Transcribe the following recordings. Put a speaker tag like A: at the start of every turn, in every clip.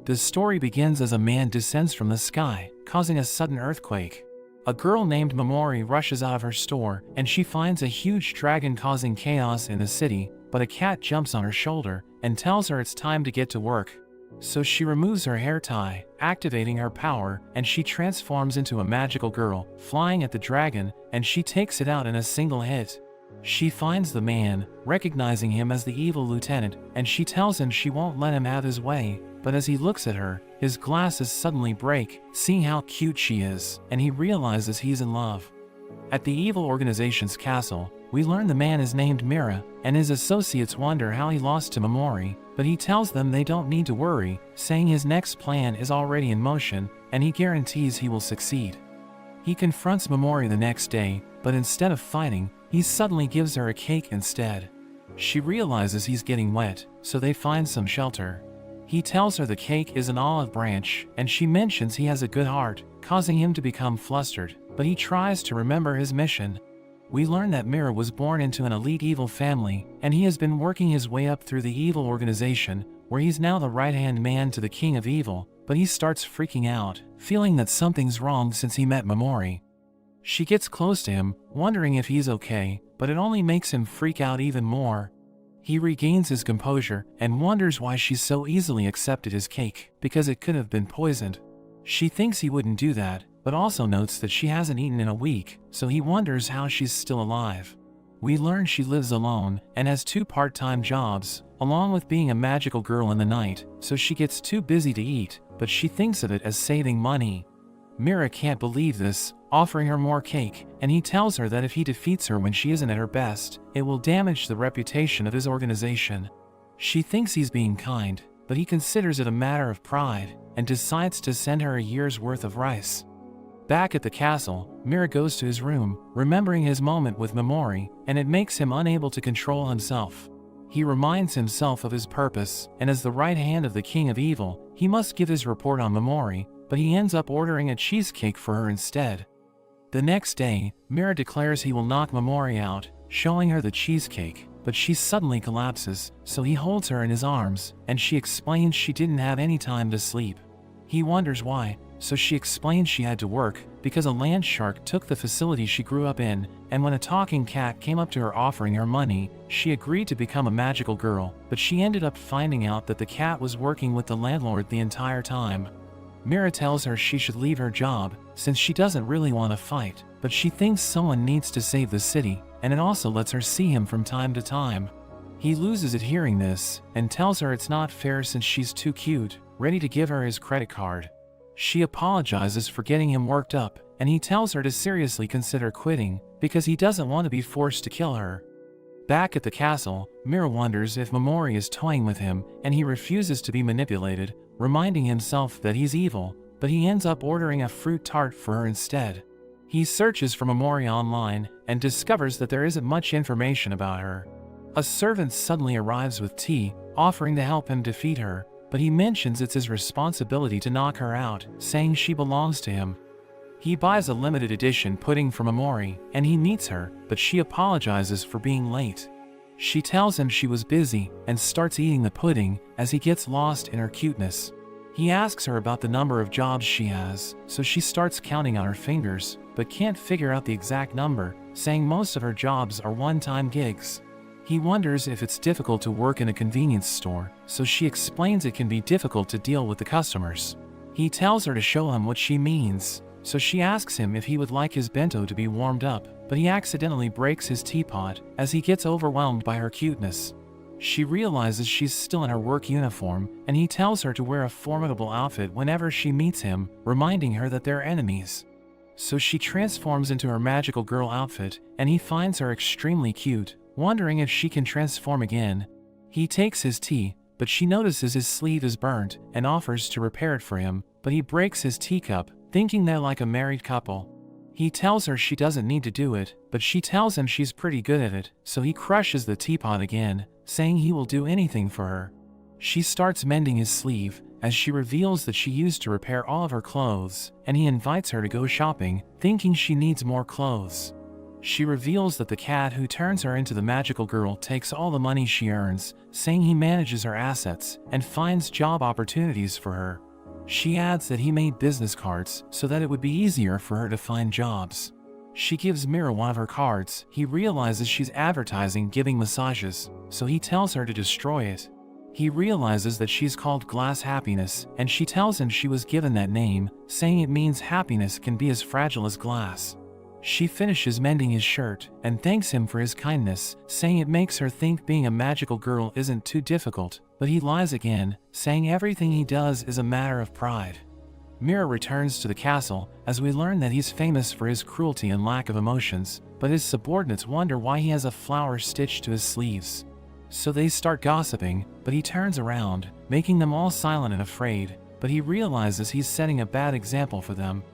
A: The story begins as a man descends from the sky, causing a sudden earthquake. A girl named Momori rushes out of her store, and she finds a huge dragon causing chaos in the city, but a cat jumps on her shoulder and tells her it's time to get to work. So she removes her hair tie, activating her power, and she transforms into a magical girl, flying at the dragon, and she takes it out in a single hit. She finds the man, recognizing him as the evil lieutenant, and she tells him she won't let him have his way, but as he looks at her, his glasses suddenly break, seeing how cute she is, and he realizes he's in love. At the evil organization's castle, we learn the man is named Mira, and his associates wonder how he lost to Momori, but he tells them they don't need to worry, saying his next plan is already in motion, and he guarantees he will succeed. He confronts Momori the next day, but instead of fighting, he suddenly gives her a cake instead. She realizes he's getting wet, so they find some shelter. He tells her the cake is an olive branch, and she mentions he has a good heart, causing him to become flustered, but he tries to remember his mission. We learn that Mira was born into an elite evil family, and he has been working his way up through the evil organization, where he's now the right-hand man to the king of evil, but he starts freaking out, feeling that something's wrong since he met Momori. She gets close to him, wondering if he's okay, but it only makes him freak out even more. He regains his composure and wonders why she's so easily accepted his cake, because it could have been poisoned. She thinks he wouldn't do that, but also notes that she hasn't eaten in a week, so he wonders how she's still alive. We learn she lives alone and has 2 part-time jobs, along with being a magical girl in the night, so she gets too busy to eat, but she thinks of it as saving money. Mira can't believe this, offering her more cake, and he tells her that if he defeats her when she isn't at her best, it will damage the reputation of his organization. She thinks he's being kind, but he considers it a matter of pride, and decides to send her a year's worth of rice. Back at the castle, Mira goes to his room, remembering his moment with Momori, and it makes him unable to control himself. He reminds himself of his purpose, and as the right hand of the king of evil, he must give his report on Momori, but he ends up ordering a cheesecake for her instead. The next day, Mira declares he will knock Momori out, showing her the cheesecake, but she suddenly collapses, so he holds her in his arms, and she explains she didn't have any time to sleep. He wonders why, so she explains she had to work, because a land shark took the facility she grew up in, and when a talking cat came up to her offering her money, she agreed to become a magical girl, but she ended up finding out that the cat was working with the landlord the entire time. Mira tells her she should leave her job, since she doesn't really want to fight, but she thinks someone needs to save the city, and it also lets her see him from time to time. He loses it hearing this, and tells her it's not fair since she's too cute, ready to give her his credit card. She apologizes for getting him worked up, and he tells her to seriously consider quitting, because he doesn't want to be forced to kill her. Back at the castle, Mira wonders if Momori is toying with him, and he refuses to be manipulated, reminding himself that he's evil, but he ends up ordering a fruit tart for her instead. He searches for Momori online, and discovers that there isn't much information about her. A servant suddenly arrives with tea, offering to help him defeat her, but he mentions it's his responsibility to knock her out, saying she belongs to him. He buys a limited edition pudding for Momori, and he meets her, but she apologizes for being late. She tells him she was busy, and starts eating the pudding, as he gets lost in her cuteness. He asks her about the number of jobs she has, so she starts counting on her fingers, but can't figure out the exact number, saying most of her jobs are one-time gigs. He wonders if it's difficult to work in a convenience store, so she explains it can be difficult to deal with the customers. He tells her to show him what she means, so she asks him if he would like his bento to be warmed up, but he accidentally breaks his teapot as he gets overwhelmed by her cuteness. She realizes she's still in her work uniform, and he tells her to wear a formidable outfit whenever she meets him, reminding her that they're enemies. So she transforms into her magical girl outfit, and he finds her extremely cute, wondering if she can transform again. He takes his tea, but she notices his sleeve is burnt and offers to repair it for him, but he breaks his teacup, thinking they're like a married couple. He tells her she doesn't need to do it, but she tells him she's pretty good at it, so he crushes the teapot again, saying he will do anything for her. She starts mending his sleeve, as she reveals that she used to repair all of her clothes, and he invites her to go shopping, thinking she needs more clothes. She reveals that the cat who turns her into the magical girl takes all the money she earns, saying he manages her assets and finds job opportunities for her. She adds that he made business cards so that it would be easier for her to find jobs. She gives Mira one of her cards. He realizes she's advertising giving massages, so he tells her to destroy it. He realizes that she's called Glass Happiness, and she tells him she was given that name, saying it means happiness can be as fragile as glass. She finishes mending his shirt and thanks him for his kindness, saying it makes her think being a magical girl isn't too difficult, but he lies again, saying everything he does is a matter of pride. Mira returns to the castle, as we learn that he's famous for his cruelty and lack of emotions, but his subordinates wonder why he has a flower stitched to his sleeves. So they start gossiping, but he turns around, making them all silent and afraid, but he realizes he's setting a bad example for them.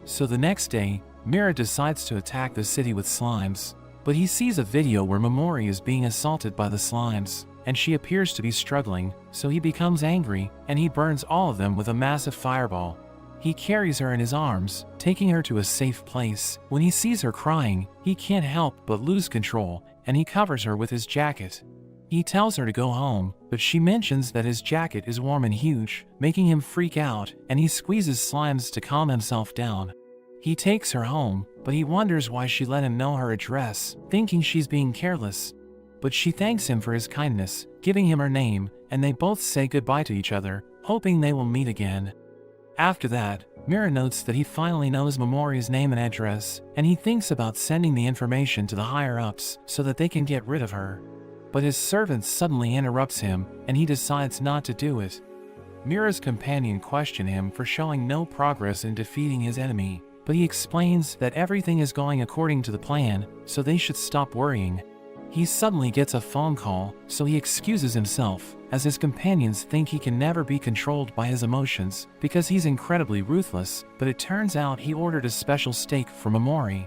A: So the next day, Mira decides to attack the city with slimes, but he sees a video where Momori is being assaulted by the slimes, and she appears to be struggling, so he becomes angry, and he burns all of them with a massive fireball. He carries her in his arms, taking her to a safe place. When he sees her crying, he can't help but lose control, and he covers her with his jacket. He tells her to go home, but she mentions that his jacket is warm and huge, making him freak out, and he squeezes slimes to calm himself down. He takes her home, but he wonders why she let him know her address, thinking she's being careless. But she thanks him for his kindness, giving him her name, and they both say goodbye to each other, hoping they will meet again. After that, Mira notes that he finally knows Momori's name and address, and he thinks about sending the information to the higher-ups so that they can get rid of her. But his servant suddenly interrupts him, and he decides not to do it. Mira's companion questions him for showing no progress in defeating his enemy, but he explains that everything is going according to the plan, so they should stop worrying. He suddenly gets a phone call, so he excuses himself, as his companions think he can never be controlled by his emotions, because he's incredibly ruthless, but it turns out he ordered a special steak for Momori.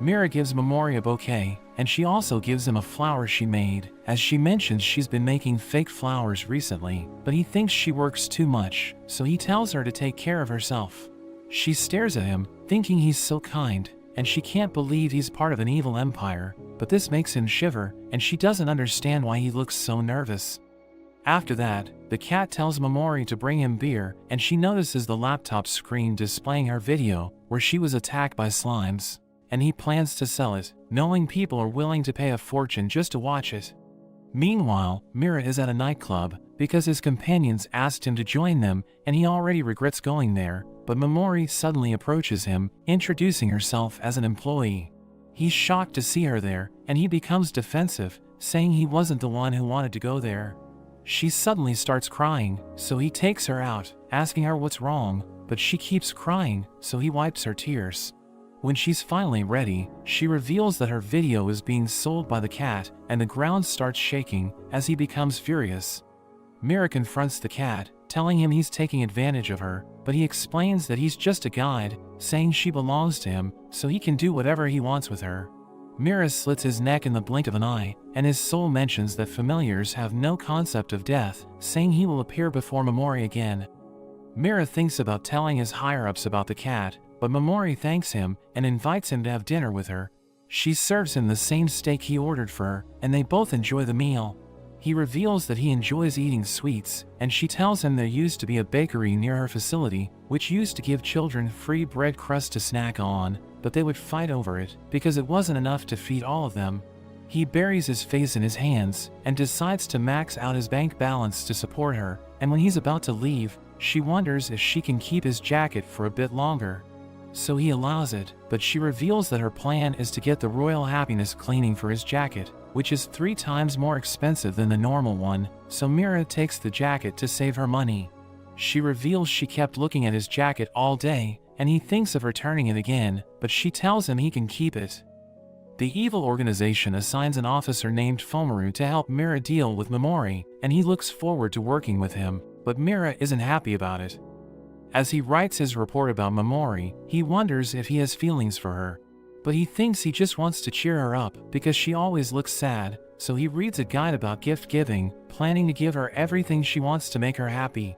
A: Mira gives Momori a bouquet, and she also gives him a flower she made, as she mentions she's been making fake flowers recently, but he thinks she works too much, so he tells her to take care of herself. She stares at him, thinking he's so kind, and she can't believe he's part of an evil empire, but this makes him shiver, and she doesn't understand why he looks so nervous. After that, the cat tells Momori to bring him beer, and she notices the laptop screen displaying her video, where she was attacked by slimes, and he plans to sell it, knowing people are willing to pay a fortune just to watch it. Meanwhile, Mira is at a nightclub, because his companions asked him to join them, and he already regrets going there, but Momori suddenly approaches him, introducing herself as an employee. He's shocked to see her there, and he becomes defensive, saying he wasn't the one who wanted to go there. She suddenly starts crying, so he takes her out, asking her what's wrong, but she keeps crying, so he wipes her tears. When she's finally ready, she reveals that her video is being sold by the cat, and the ground starts shaking, as he becomes furious. Mira confronts the cat, telling him he's taking advantage of her, but he explains that he's just a guide, saying she belongs to him, so he can do whatever he wants with her. Mira slits his neck in the blink of an eye, and his soul mentions that familiars have no concept of death, saying he will appear before Momori again. Mira thinks about telling his higher-ups about the cat, but Momori thanks him and invites him to have dinner with her. She serves him the same steak he ordered for her, and they both enjoy the meal. He reveals that he enjoys eating sweets, and she tells him there used to be a bakery near her facility, which used to give children free bread crust to snack on, but they would fight over it, because it wasn't enough to feed all of them. He buries his face in his hands, and decides to max out his bank balance to support her, and when he's about to leave, she wonders if she can keep his jacket for a bit longer. So he allows it, but she reveals that her plan is to get the Royal Happiness cleaning for his jacket, which is 3 times more expensive than the normal one, so Mira takes the jacket to save her money. She reveals she kept looking at his jacket all day, and he thinks of returning it again, but she tells him he can keep it. The evil organization assigns an officer named Fumaru to help Mira deal with Momori, and he looks forward to working with him, but Mira isn't happy about it. As he writes his report about Momori, he wonders if he has feelings for her. But he thinks he just wants to cheer her up because she always looks sad, so he reads a guide about gift giving, planning to give her everything she wants to make her happy.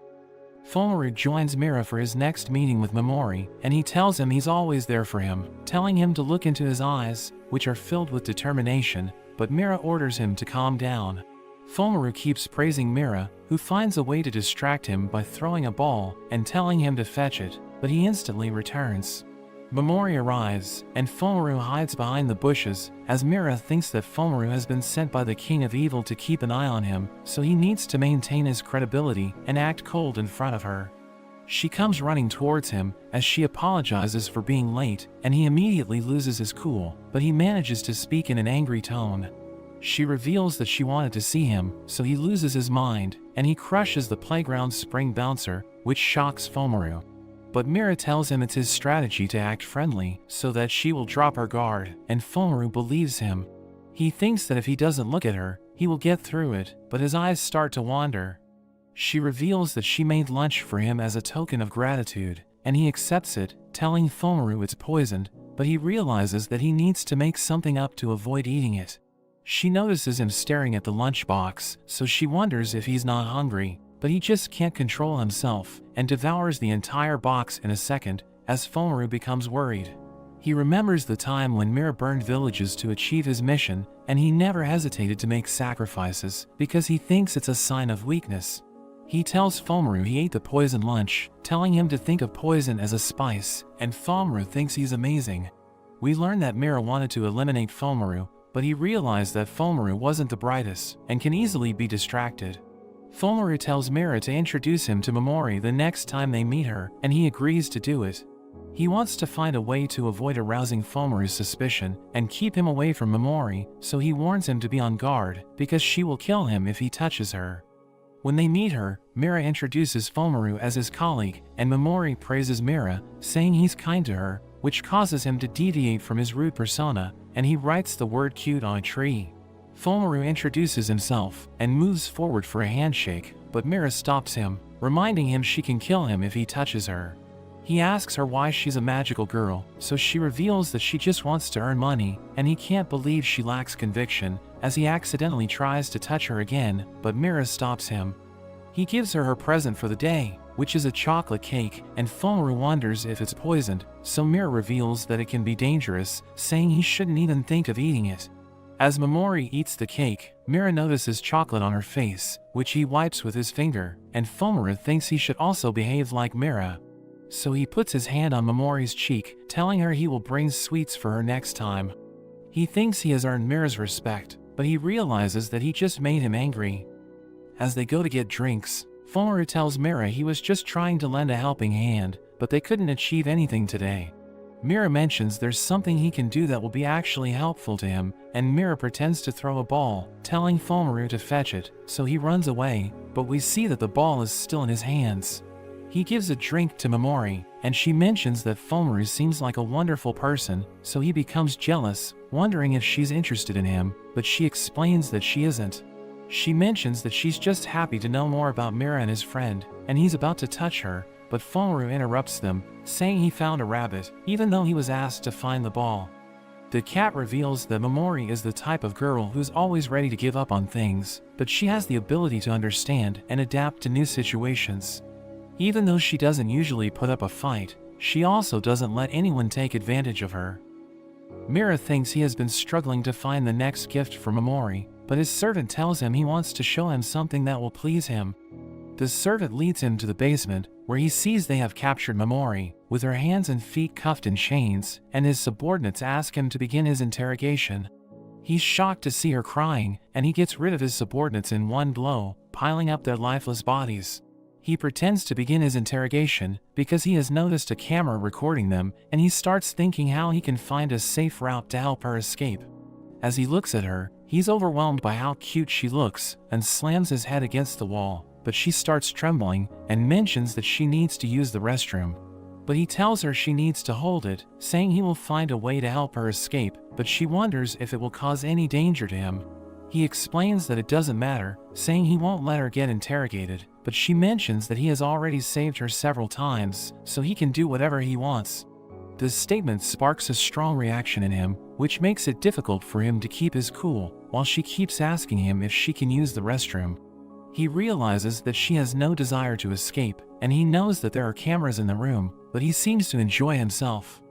A: Fullmaru joins Mira for his next meeting with Momori, and he tells him he's always there for him, telling him to look into his eyes, which are filled with determination, but Mira orders him to calm down. Fullmaru keeps praising Mira, who finds a way to distract him by throwing a ball and telling him to fetch it, but he instantly returns. Momori arrives, and Fullmaru hides behind the bushes, as Mira thinks that Fullmaru has been sent by the King of Evil to keep an eye on him, so he needs to maintain his credibility and act cold in front of her. She comes running towards him, as she apologizes for being late, and he immediately loses his cool, but he manages to speak in an angry tone. She reveals that she wanted to see him, so he loses his mind, and he crushes the playground spring bouncer, which shocks Fullmaru. But Mira tells him it's his strategy to act friendly, so that she will drop her guard, and Fullmaru believes him. He thinks that if he doesn't look at her, he will get through it, but his eyes start to wander. She reveals that she made lunch for him as a token of gratitude, and he accepts it, telling Fullmaru it's poisoned, but he realizes that he needs to make something up to avoid eating it. She notices him staring at the lunchbox, so she wonders if he's not hungry, but he just can't control himself, and devours the entire box in a second, as Fullmaru becomes worried. He remembers the time when Mira burned villages to achieve his mission, and he never hesitated to make sacrifices, because he thinks it's a sign of weakness. He tells Fullmaru he ate the poison lunch, telling him to think of poison as a spice, and Fullmaru thinks he's amazing. We learn that Mira wanted to eliminate Fullmaru, but he realized that Fullmaru wasn't the brightest, and can easily be distracted. Fullmaru tells Mira to introduce him to Momori the next time they meet her, and he agrees to do it. He wants to find a way to avoid arousing Fullmaru's suspicion and keep him away from Momori, so he warns him to be on guard, because she will kill him if he touches her. When they meet her, Mira introduces Fullmaru as his colleague, and Momori praises Mira, saying he's kind to her, which causes him to deviate from his rude persona, and he writes the word cute on a tree. Fullmaru introduces himself, and moves forward for a handshake, but Mira stops him, reminding him she can kill him if he touches her. He asks her why she's a magical girl, so she reveals that she just wants to earn money, and he can't believe she lacks conviction, as he accidentally tries to touch her again, but Mira stops him. He gives her her present for the day, which is a chocolate cake, and Fullmaru wonders if it's poisoned, so Mira reveals that it can be dangerous, saying he shouldn't even think of eating it. As Momori eats the cake, Mira notices chocolate on her face, which he wipes with his finger, and Fullmaru thinks he should also behave like Mira. So he puts his hand on Momori's cheek, telling her he will bring sweets for her next time. He thinks he has earned Mira's respect, but he realizes that he just made him angry. As they go to get drinks, Fullmaru tells Mira he was just trying to lend a helping hand, but they couldn't achieve anything today. Mira mentions there's something he can do that will be actually helpful to him, and Mira pretends to throw a ball, telling Fullmaru to fetch it, so he runs away, but we see that the ball is still in his hands. He gives a drink to Momori, and she mentions that Fullmaru seems like a wonderful person, so he becomes jealous, wondering if she's interested in him, but she explains that she isn't. She mentions that she's just happy to know more about Mira and his friend, and he's about to touch her, but Fullmaru interrupts them, saying he found a rabbit, even though he was asked to find the ball. The cat reveals that Momori is the type of girl who's always ready to give up on things, but she has the ability to understand and adapt to new situations. Even though she doesn't usually put up a fight, she also doesn't let anyone take advantage of her. Mira thinks he has been struggling to find the next gift for Momori, but his servant tells him he wants to show him something that will please him. The servant leads him to the basement, where he sees they have captured Momori, with her hands and feet cuffed in chains, and his subordinates ask him to begin his interrogation. He's shocked to see her crying, and he gets rid of his subordinates in one blow, piling up their lifeless bodies. He pretends to begin his interrogation, because he has noticed a camera recording them, and he starts thinking how he can find a safe route to help her escape. As he looks at her, he's overwhelmed by how cute she looks, and slams his head against the wall, but she starts trembling, and mentions that she needs to use the restroom. But he tells her she needs to hold it, saying he will find a way to help her escape, but she wonders if it will cause any danger to him. He explains that it doesn't matter, saying he won't let her get interrogated, but she mentions that he has already saved her several times, so he can do whatever he wants. This statement sparks a strong reaction in him, which makes it difficult for him to keep his cool, while she keeps asking him if she can use the restroom. He realizes that she has no desire to escape, and he knows that there are cameras in the room, but he seems to enjoy himself.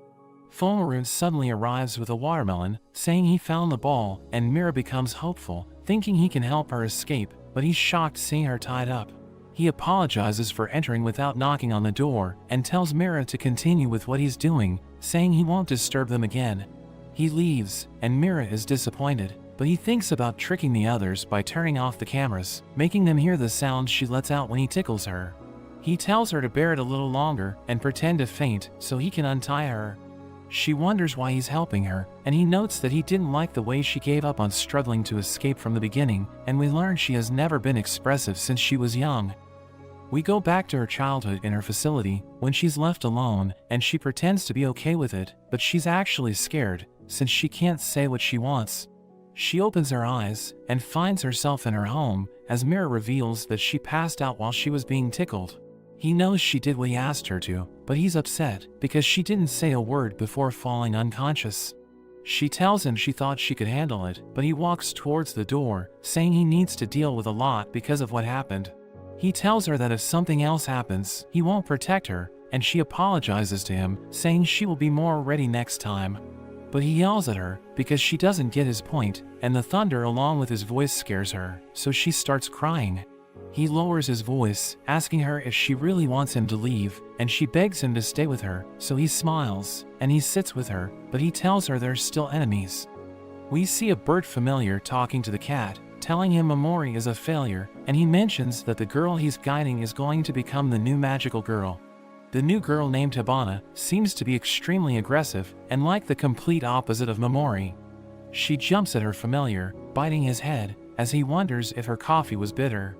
A: Fumaru suddenly arrives with a watermelon, saying he found the ball, and Mira becomes hopeful, thinking he can help her escape, but he's shocked seeing her tied up. He apologizes for entering without knocking on the door, and tells Mira to continue with what he's doing, saying he won't disturb them again. He leaves, and Mira is disappointed, but he thinks about tricking the others by turning off the cameras, making them hear the sounds she lets out when he tickles her. He tells her to bear it a little longer and pretend to faint so he can untie her. She wonders why he's helping her, and he notes that he didn't like the way she gave up on struggling to escape from the beginning, and we learn she has never been expressive since she was young. We go back to her childhood in her facility, when she's left alone, and she pretends to be okay with it, but she's actually scared, since she can't say what she wants. She opens her eyes, and finds herself in her home, as Mira reveals that she passed out while she was being tickled. He knows she did what he asked her to, but he's upset, because she didn't say a word before falling unconscious. She tells him she thought she could handle it, but he walks towards the door, saying he needs to deal with a lot because of what happened. He tells her that if something else happens, he won't protect her, and she apologizes to him, saying she will be more ready next time. But he yells at her, because she doesn't get his point, and the thunder along with his voice scares her, so she starts crying. He lowers his voice, asking her if she really wants him to leave, and she begs him to stay with her, so he smiles, and he sits with her, but he tells her they're still enemies. We see a bird familiar talking to the cat, telling him Momori is a failure, and he mentions that the girl he's guiding is going to become the new magical girl. The new girl named Hibana seems to be extremely aggressive, and like the complete opposite of Momori. She jumps at her familiar, biting his head, as he wonders if her coffee was bitter.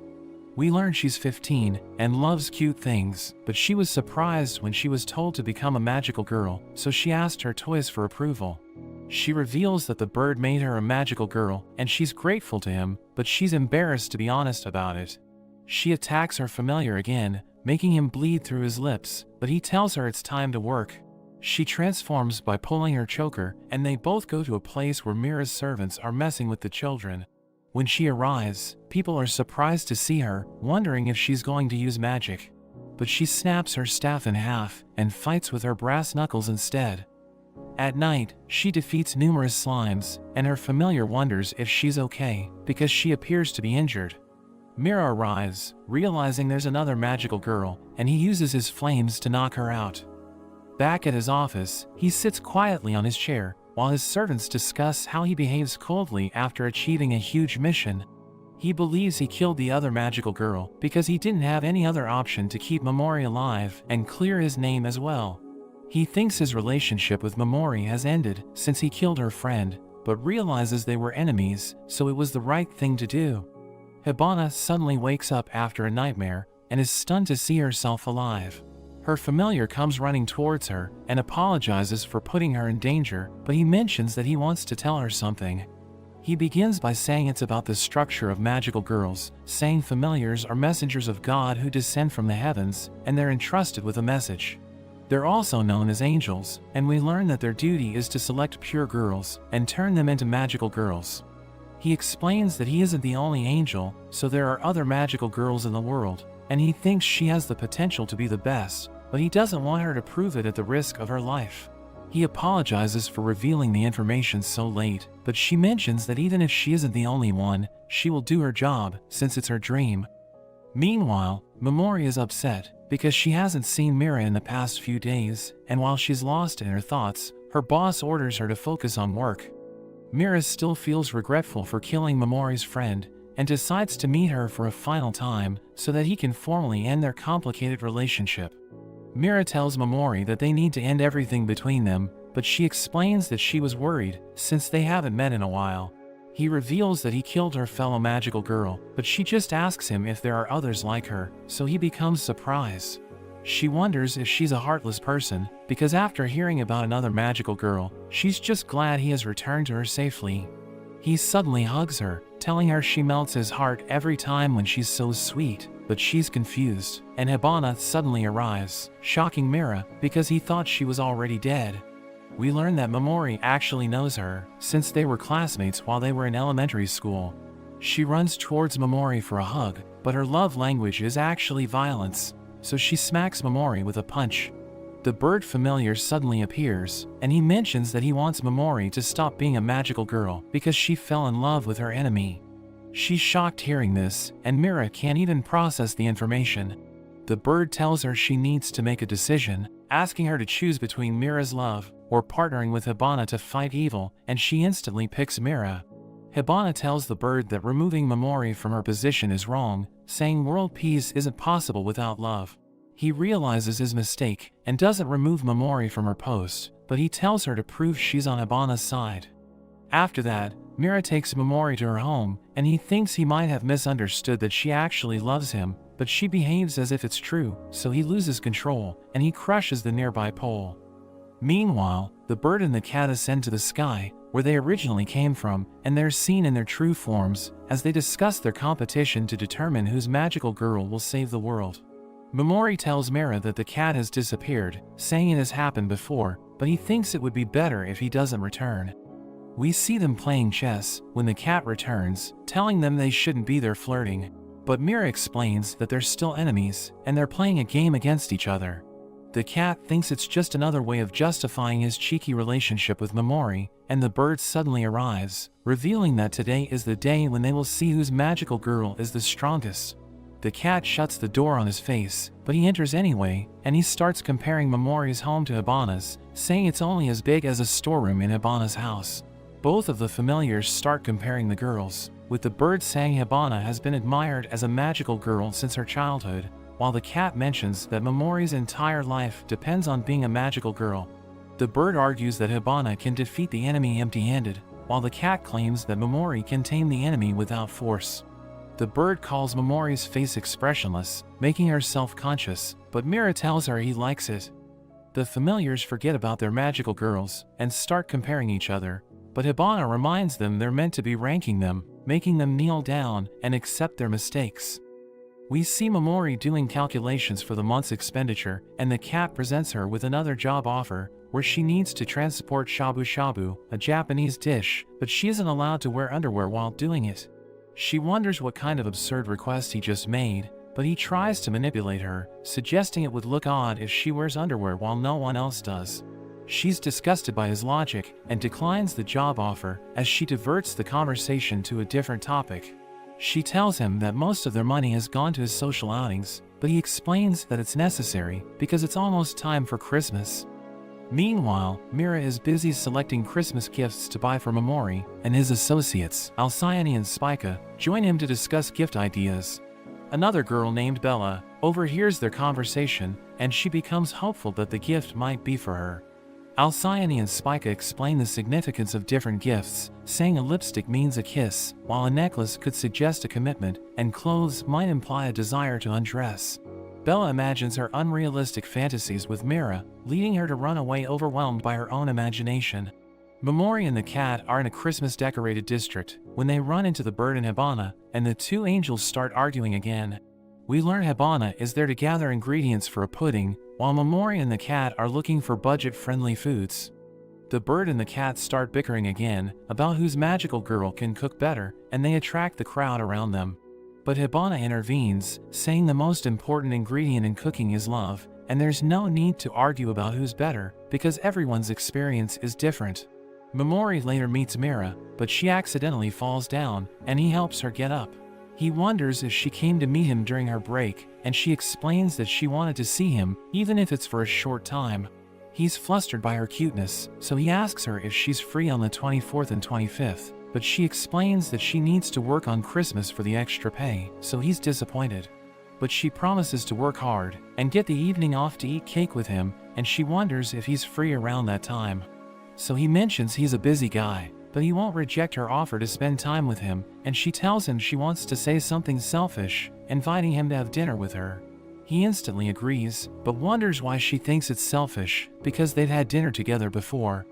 A: We learn she's 15, and loves cute things, but she was surprised when she was told to become a magical girl, so she asked her toys for approval. She reveals that the bird made her a magical girl, and she's grateful to him, but she's embarrassed to be honest about it. She attacks her familiar again, making him bleed through his lips, but he tells her it's time to work. She transforms by pulling her choker, and they both go to a place where Mira's servants are messing with the children. When she arrives, people are surprised to see her, wondering if she's going to use magic. But she snaps her staff in half, and fights with her brass knuckles instead. At night, she defeats numerous slimes, and her familiar wonders if she's okay, because she appears to be injured. Mira arrives, realizing there's another magical girl, and he uses his flames to knock her out. Back at his office, he sits quietly on his chair, while his servants discuss how he behaves coldly after achieving a huge mission. He believes he killed the other magical girl because he didn't have any other option to keep Momori alive and clear his name as well. He thinks his relationship with Momori has ended since he killed her friend, but realizes they were enemies, so it was the right thing to do. Hibana suddenly wakes up after a nightmare and is stunned to see herself alive. Her familiar comes running towards her and apologizes for putting her in danger, but he mentions that he wants to tell her something. He begins by saying it's about the structure of magical girls, saying familiars are messengers of God who descend from the heavens, and they're entrusted with a message. They're also known as angels, and we learn that their duty is to select pure girls and turn them into magical girls. He explains that he isn't the only angel, so there are other magical girls in the world, and he thinks she has the potential to be the best, but he doesn't want her to prove it at the risk of her life. He apologizes for revealing the information so late, but she mentions that even if she isn't the only one, she will do her job, since it's her dream. Meanwhile, Momori is upset, because she hasn't seen Mira in the past few days, and while she's lost in her thoughts, her boss orders her to focus on work. Mira still feels regretful for killing Momori's friend, and decides to meet her for a final time so that he can formally end their complicated relationship. Mira tells Momori that they need to end everything between them, but she explains that she was worried since they haven't met in a while. He reveals that he killed her fellow magical girl, but she just asks him if there are others like her, so he becomes surprised. She wonders if she's a heartless person, because after hearing about another magical girl, she's just glad he has returned to her safely. He suddenly hugs her, telling her she melts his heart every time when she's so sweet, but she's confused, and Hibana suddenly arrives, shocking Mira because he thought she was already dead. We learn that Momori actually knows her, since they were classmates while they were in elementary school. She runs towards Momori for a hug, but her love language is actually violence, so she smacks Momori with a punch. The bird familiar suddenly appears, and he mentions that he wants Momori to stop being a magical girl because she fell in love with her enemy. She's shocked hearing this, and Mira can't even process the information. The bird tells her she needs to make a decision, asking her to choose between Mira's love or partnering with Hibana to fight evil, and she instantly picks Mira. Hibana tells the bird that removing Momori from her position is wrong, saying world peace isn't possible without love. He realizes his mistake and doesn't remove Momori from her post, but he tells her to prove she's on Hibana's side. After that, Mira takes Momori to her home, and he thinks he might have misunderstood that she actually loves him, but she behaves as if it's true, so he loses control, and he crushes the nearby pole. Meanwhile, the bird and the cat ascend to the sky, where they originally came from, and they're seen in their true forms, as they discuss their competition to determine whose magical girl will save the world. Momori tells Mira that the cat has disappeared, saying it has happened before, but he thinks it would be better if he doesn't return. We see them playing chess when the cat returns, telling them they shouldn't be there flirting. But Mira explains that they're still enemies, and they're playing a game against each other. The cat thinks it's just another way of justifying his cheeky relationship with Momori, and the bird suddenly arrives, revealing that today is the day when they will see whose magical girl is the strongest. The cat shuts the door on his face, but he enters anyway, and he starts comparing Momori's home to Hibana's, saying it's only as big as a storeroom in Hibana's house. Both of the familiars start comparing the girls, with the bird saying Hibana has been admired as a magical girl since her childhood, while the cat mentions that Momori's entire life depends on being a magical girl. The bird argues that Hibana can defeat the enemy empty-handed, while the cat claims that Momori can tame the enemy without force. The bird calls Momori's face expressionless, making her self-conscious, but Mira tells her he likes it. The familiars forget about their magical girls and start comparing each other, but Hibana reminds them they're meant to be ranking them, making them kneel down and accept their mistakes. We see Momori doing calculations for the month's expenditure, and the cat presents her with another job offer, where she needs to transport shabu shabu, a Japanese dish, but she isn't allowed to wear underwear while doing it. She wonders what kind of absurd request he just made, but he tries to manipulate her, suggesting it would look odd if she wears underwear while no one else does. She's disgusted by his logic and declines the job offer as she diverts the conversation to a different topic. She tells him that most of their money has gone to his social outings, but he explains that it's necessary because it's almost time for Christmas. Meanwhile, Mira is busy selecting Christmas gifts to buy for Momori, and his associates, Alcyone and Spica, join him to discuss gift ideas. Another girl named Bella overhears their conversation, and she becomes hopeful that the gift might be for her. Alcyone and Spica explain the significance of different gifts, saying a lipstick means a kiss, while a necklace could suggest a commitment, and clothes might imply a desire to undress. Bella imagines her unrealistic fantasies with Mira, leading her to run away overwhelmed by her own imagination. Momori and the cat are in a Christmas-decorated district when they run into the bird and Hibana, and the two angels start arguing again. We learn Hibana is there to gather ingredients for a pudding, while Momori and the cat are looking for budget-friendly foods. The bird and the cat start bickering again about whose magical girl can cook better, and they attract the crowd around them. But Hibana intervenes, saying the most important ingredient in cooking is love, and there's no need to argue about who's better, because everyone's experience is different. Momori later meets Mira, but she accidentally falls down, and he helps her get up. He wonders if she came to meet him during her break, and she explains that she wanted to see him, even if it's for a short time. He's flustered by her cuteness, so he asks her if she's free on the 24th and 25th. But she explains that she needs to work on Christmas for the extra pay, so he's disappointed. But she promises to work hard and get the evening off to eat cake with him, and she wonders if he's free around that time. So he mentions he's a busy guy, but he won't reject her offer to spend time with him, and she tells him she wants to say something selfish, inviting him to have dinner with her. He instantly agrees, but wonders why she thinks it's selfish, because they'd had dinner together before.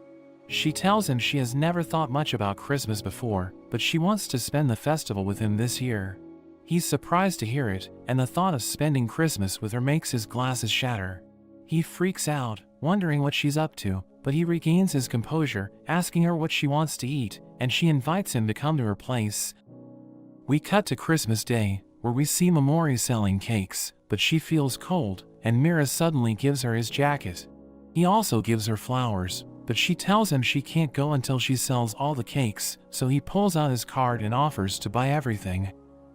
A: She tells him she has never thought much about Christmas before, but she wants to spend the festival with him this year. He's surprised to hear it, and the thought of spending Christmas with her makes his glasses shatter. He freaks out, wondering what she's up to, but he regains his composure, asking her what she wants to eat, and she invites him to come to her place. We cut to Christmas Day, where where we see Momori selling cakes, but she feels cold, and Mira suddenly gives her his jacket. He also gives her flowers, but she tells him she can't go until she sells all the cakes, so he pulls out his card and offers to buy everything.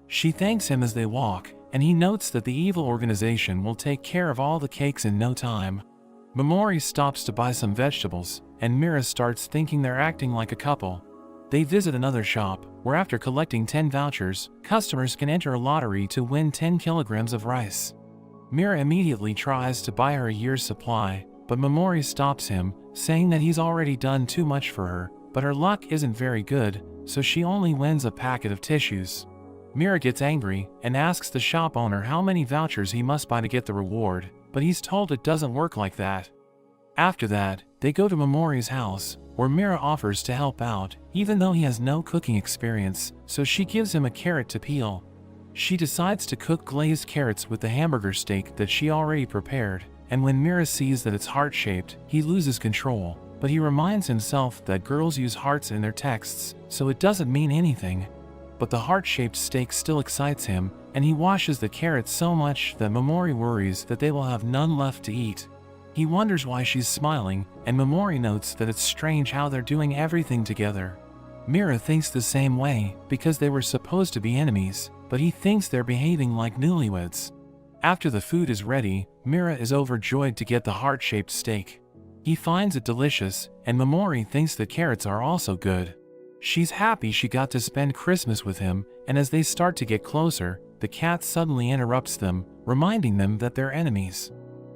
A: She thanks him as they walk, and he notes that the evil organization will take care of all the cakes in no time. Momori stops to buy some vegetables, and Mira starts thinking they're acting like a couple. They visit another shop, where after collecting 10 vouchers, customers can enter a lottery to win 10 kilograms of rice. Mira immediately tries to buy her a year's supply, but Momori stops him, saying that he's already done too much for her, but her luck isn't very good, so she only wins a packet of tissues. Mira gets angry and asks the shop owner how many vouchers he must buy to get the reward, but he's told it doesn't work like that. After that, they go to Momori's house, where Mira offers to help out, even though he has no cooking experience, so she gives him a carrot to peel. She decides to cook glazed carrots with the hamburger steak that she already prepared, and when Mira sees that it's heart-shaped, he loses control, but he reminds himself that girls use hearts in their texts, so it doesn't mean anything. But the heart-shaped steak still excites him, and he washes the carrots so much that Momori worries that they will have none left to eat. He wonders why she's smiling, and Momori notes that it's strange how they're doing everything together. Mira thinks the same way, because they were supposed to be enemies, but he thinks they're behaving like newlyweds. After the food is ready, Mira is overjoyed to get the heart-shaped steak. He finds it delicious, and Momori thinks the carrots are also good. She's happy she got to spend Christmas with him, and as they start to get closer, the cat suddenly interrupts them, reminding them that they're enemies.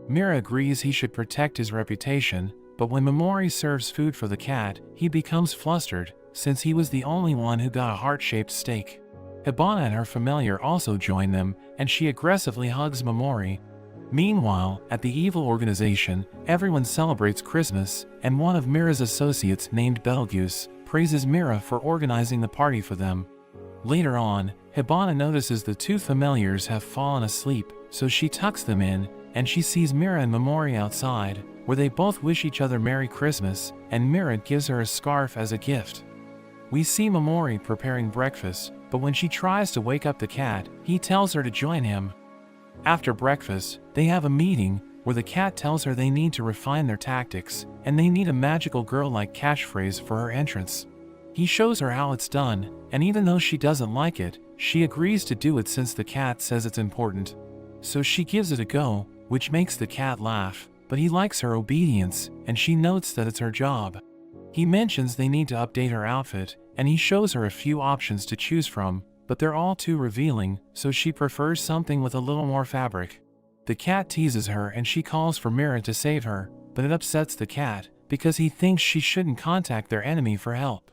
A: Mira agrees he should protect his reputation, but when Momori serves food for the cat, he becomes flustered, since he was the only one who got a heart-shaped steak. Hibana and her familiar also join them, and she aggressively hugs Momori. Meanwhile, at the evil organization, everyone celebrates Christmas, and one of Mira's associates named Betelgeuse praises Mira for organizing the party for them. Later on, Hibana notices the two familiars have fallen asleep, so she tucks them in, and she sees Mira and Momori outside, where they both wish each other Merry Christmas, and Mira gives her a scarf as a gift. We see Momori preparing breakfast, but when she tries to wake up the cat, he tells her to join him. After breakfast, they have a meeting, where the cat tells her they need to refine their tactics, and they need a magical girl-like catchphrase for her entrance. He shows her how it's done, and even though she doesn't like it, she agrees to do it since the cat says it's important. So she gives it a go, which makes the cat laugh, but he likes her obedience, and she notes that it's her job. He mentions they need to update her outfit, and he shows her a few options to choose from, but they're all too revealing, so she prefers something with a little more fabric. The cat teases her and she calls for Mira to save her, but it upsets the cat, because he thinks she shouldn't contact their enemy for help.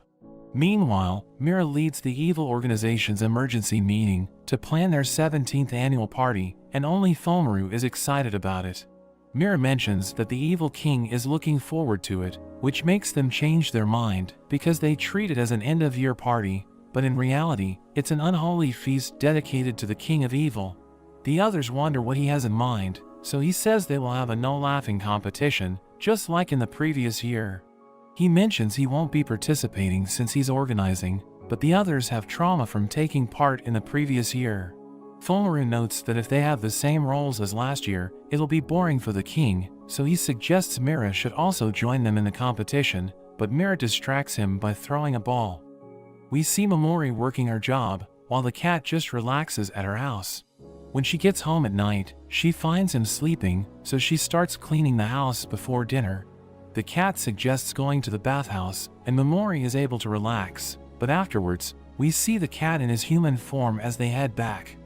A: Meanwhile, Mira leads the evil organization's emergency meeting to plan their 17th annual party, and only Fomaru is excited about it. Mira mentions that the evil king is looking forward to it, which makes them change their mind, because they treat it as an end-of-year party, but in reality, it's an unholy feast dedicated to the king of evil. The others wonder what he has in mind, so he says they will have a no-laughing competition, just like in the previous year. He mentions he won't be participating since he's organizing, but the others have trauma from taking part in the previous year. Fomaru notes that if they have the same roles as last year, it'll be boring for the king, so he suggests Mira should also join them in the competition, but Mira distracts him by throwing a ball. We see Momori working her job, while the cat just relaxes at her house. When she gets home at night, she finds him sleeping, so she starts cleaning the house before dinner. The cat suggests going to the bathhouse, and Momori is able to relax, but afterwards, we see the cat in his human form as they head back.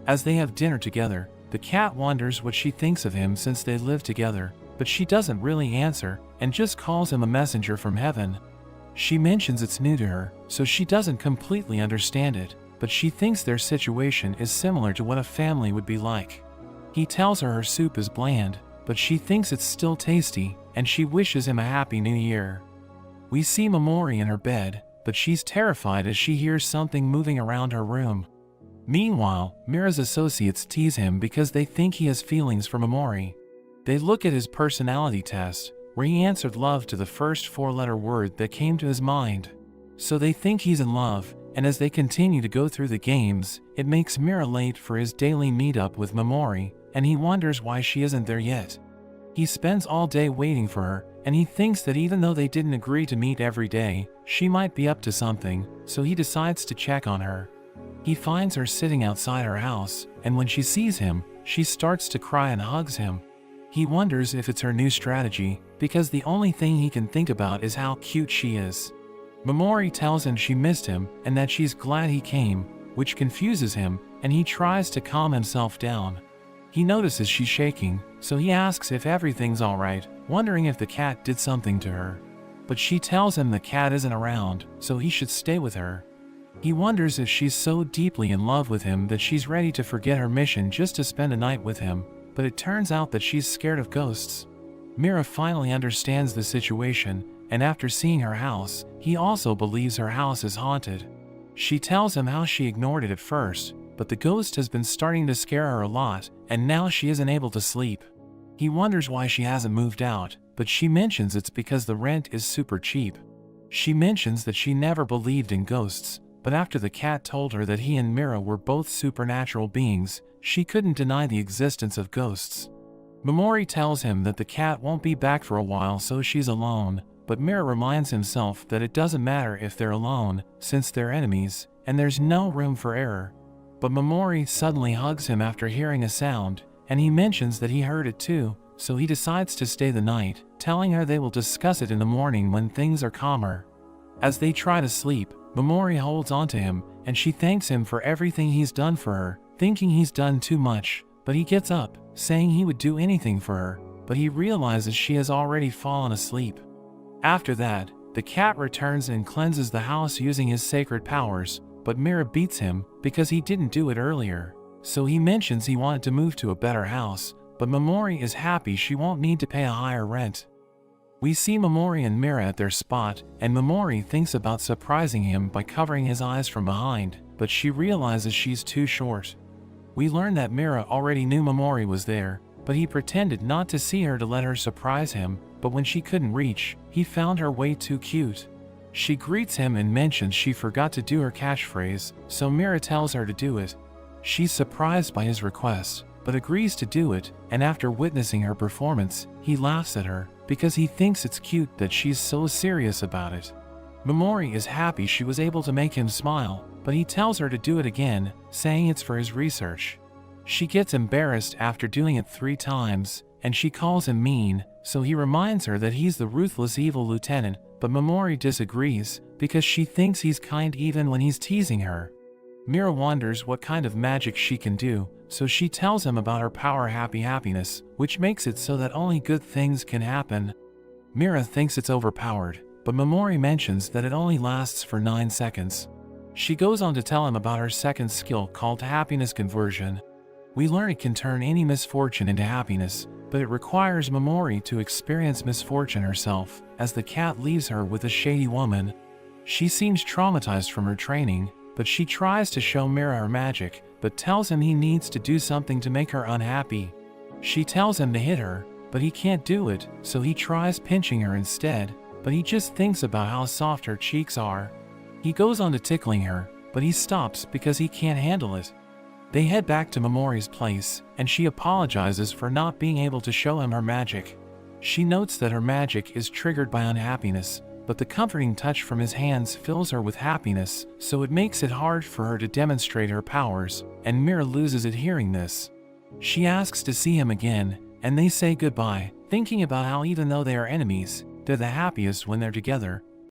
A: As they have dinner together, the cat wonders what she thinks of him since they live together, but she doesn't really answer, and just calls him a messenger from heaven. She mentions it's new to her, so she doesn't completely understand it, but she thinks their situation is similar to what a family would be like. He tells her soup is bland, but she thinks it's still tasty, and she wishes him a happy new year. We see Momori in her bed, but she's terrified as she hears something moving around her room. Meanwhile, Mira's associates tease him because they think he has feelings for Momori. They look at his personality test, where he answered love to the first four-letter word that came to his mind. So they think he's in love, and as they continue to go through the games, it makes Mira late for his daily meetup with Momori, and he wonders why she isn't there yet. He spends all day waiting for her, and he thinks that even though they didn't agree to meet every day, she might be up to something, so he decides to check on her. He finds her sitting outside her house, and when she sees him, she starts to cry and hugs him. He wonders if it's her new strategy, because the only thing he can think about is how cute she is. Momori tells him she missed him and that she's glad he came, which confuses him, and he tries to calm himself down. He notices she's shaking, so he asks if everything's alright, wondering if the cat did something to her. But she tells him the cat isn't around, so he should stay with her. He wonders if she's so deeply in love with him that she's ready to forget her mission just to spend a night with him, but it turns out that she's scared of ghosts. Mira finally understands the situation, and after seeing her house, he also believes her house is haunted. She tells him how she ignored it at first, but the ghost has been starting to scare her a lot, and now she isn't able to sleep. He wonders why she hasn't moved out, but she mentions it's because the rent is super cheap. She mentions that she never believed in ghosts, but after the cat told her that he and Mira were both supernatural beings, she couldn't deny the existence of ghosts. Momori tells him that the cat won't be back for a while, so she's alone, but Mira reminds himself that it doesn't matter if they're alone, since they're enemies, and there's no room for error. But Momori suddenly hugs him after hearing a sound, and he mentions that he heard it too, so he decides to stay the night, telling her they will discuss it in the morning when things are calmer. As they try to sleep, Momori holds onto him, and she thanks him for everything he's done for her, thinking he's done too much, but he gets up, saying he would do anything for her, but he realizes she has already fallen asleep. After that, the cat returns and cleanses the house using his sacred powers, but Mira beats him because he didn't do it earlier, so he mentions he wanted to move to a better house, but Momori is happy she won't need to pay a higher rent. We see Momori and Mira at their spot, and Momori thinks about surprising him by covering his eyes from behind, but she realizes she's too short. We learn that Mira already knew Momori was there, but he pretended not to see her to let her surprise him, but when she couldn't reach, he found her way too cute. She greets him and mentions she forgot to do her catchphrase, so Mira tells her to do it. She's surprised by his request, but agrees to do it, and after witnessing her performance, he laughs at her, because he thinks it's cute that she's so serious about it. Momori is happy she was able to make him smile, but he tells her to do it again, saying it's for his research. She gets embarrassed after doing it 3 times, and she calls him mean, so he reminds her that he's the ruthless evil lieutenant, but Momori disagrees, because she thinks he's kind even when he's teasing her. Mira wonders what kind of magic she can do, so she tells him about her power happiness, which makes it so that only good things can happen. Mira thinks it's overpowered, but Momori mentions that it only lasts for 9 seconds. She goes on to tell him about her second skill called happiness conversion. We learn it can turn any misfortune into happiness, but it requires Momori to experience misfortune herself, as the cat leaves her with a shady woman. She seems traumatized from her training, but she tries to show Mira her magic, but tells him he needs to do something to make her unhappy. She tells him to hit her, but he can't do it, so he tries pinching her instead, but he just thinks about how soft her cheeks are. He goes on to tickling her, but he stops because he can't handle it. They head back to Momori's place, and she apologizes for not being able to show him her magic. She notes that her magic is triggered by unhappiness, but the comforting touch from his hands fills her with happiness, so it makes it hard for her to demonstrate her powers, and Mira loses it hearing this. She asks to see him again, and they say goodbye, thinking about how even though they are enemies, they're the happiest when they're together,